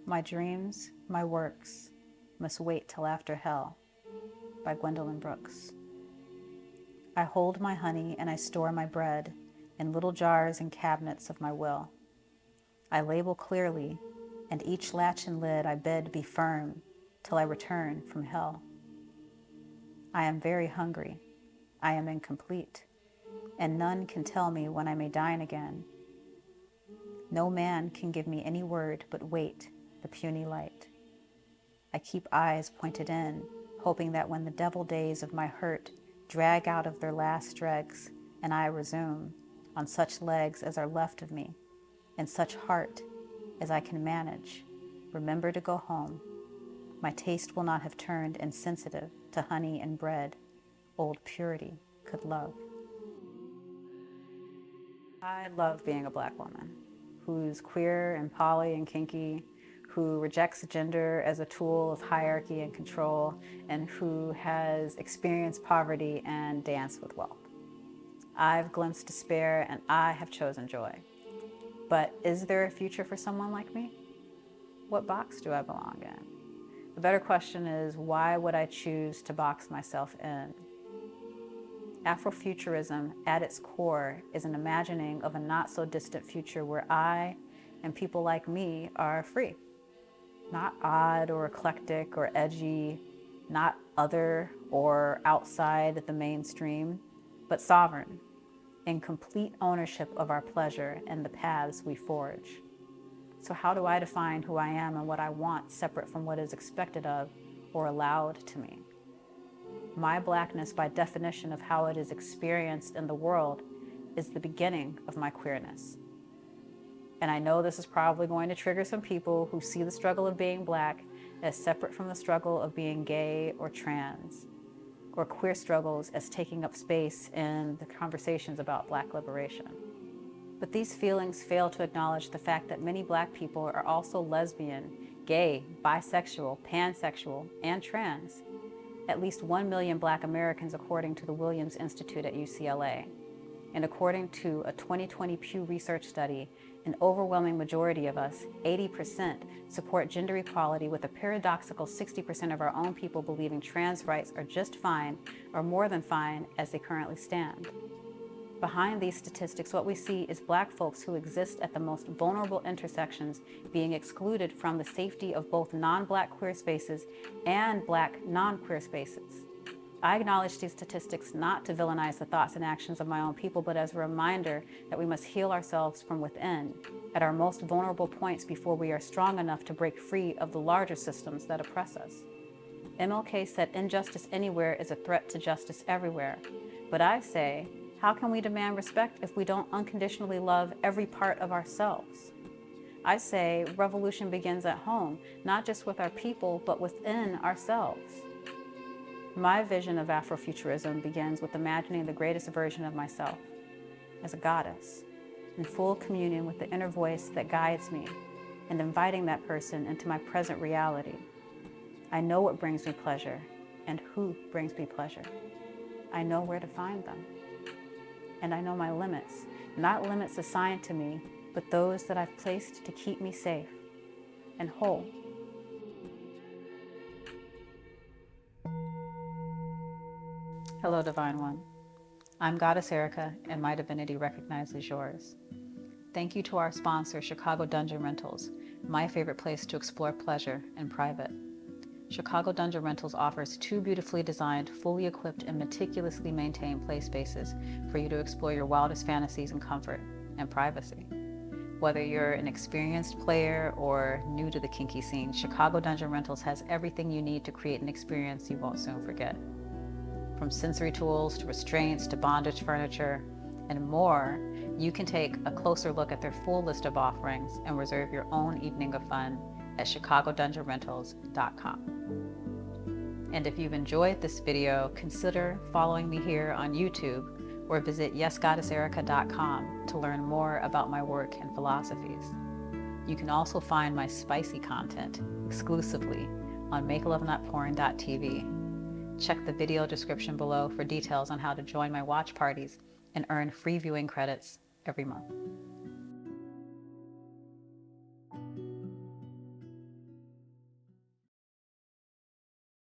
My dreams, my works, must wait till after hell, by Gwendolyn Brooks. I hold my honey and I store my bread in little jars and cabinets of my will. I label clearly, and each latch and lid I bid be firm till I return from hell. I am very hungry, I am incomplete, and none can tell me when I may dine again. No man can give me any word but wait, the puny light. I keep eyes pointed in, hoping that when the devil days of my hurt drag out of their last dregs, and I resume on such legs as are left of me, and such heart as I can manage, remember to go home. My taste will not have turned insensitive to honey and bread old purity could love. I love being a Black woman who's queer and poly and kinky, who rejects gender as a tool of hierarchy and control, and who has experienced poverty and danced with wealth. I've glimpsed despair and I have chosen joy. But is there a future for someone like me? What box do I belong in? The better question is, why would I choose to box myself in? Afrofuturism, at its core, is an imagining of a not-so-distant future where I and people like me are free. Not odd or eclectic or edgy, not other or outside the mainstream, but sovereign, in complete ownership of our pleasure and the paths we forge. So how do I define who I am and what I want separate from what is expected of or allowed to me? My Blackness, by definition of how it is experienced in the world, is the beginning of my queerness. And I know this is probably going to trigger some people who see the struggle of being Black as separate from the struggle of being gay or trans, or queer struggles as taking up space in the conversations about Black liberation. But these feelings fail to acknowledge the fact that many Black people are also lesbian, gay, bisexual, pansexual, and trans. At least 1 million Black Americans, according to the Williams Institute at UCLA. And according to a 2020 Pew Research study, an overwhelming majority of us, 80%, support gender equality, with a paradoxical 60% of our own people believing trans rights are just fine or more than fine as they currently stand. Behind these statistics, what we see is Black folks who exist at the most vulnerable intersections being excluded from the safety of both non-Black queer spaces and Black non-queer spaces. I acknowledge these statistics not to villainize the thoughts and actions of my own people, but as a reminder that we must heal ourselves from within at our most vulnerable points before we are strong enough to break free of the larger systems that oppress us. MLK said injustice anywhere is a threat to justice everywhere. But I say, how can we demand respect if we don't unconditionally love every part of ourselves? I say revolution begins at home, not just with our people, but within ourselves. My vision of Afrofuturism begins with imagining the greatest version of myself as a goddess, in full communion with the inner voice that guides me, and inviting that person into my present reality. I know what brings me pleasure and who brings me pleasure. I know where to find them. And I know my limits, not limits assigned to me, but those that I've placed to keep me safe and whole. Hello, Divine One. I'm Goddess Erica, and my divinity recognizes yours. Thank you to our sponsor, Chicago Dungeon Rentals, my favorite place to explore pleasure in private. Chicago Dungeon Rentals offers 2 beautifully designed, fully equipped, and meticulously maintained play spaces for you to explore your wildest fantasies in comfort and privacy. Whether you're an experienced player or new to the kinky scene, Chicago Dungeon Rentals has everything you need to create an experience you won't soon forget. From sensory tools to restraints to bondage furniture and more, you can take a closer look at their full list of offerings and reserve your own evening of fun at chicagodungeonrentals.com. And if you've enjoyed this video, consider following me here on YouTube or visit yesgoddesserica.com to learn more about my work and philosophies. You can also find my spicy content exclusively on makelovenotporn.tv. Check the video description below for details on how to join my watch parties and earn free viewing credits every month.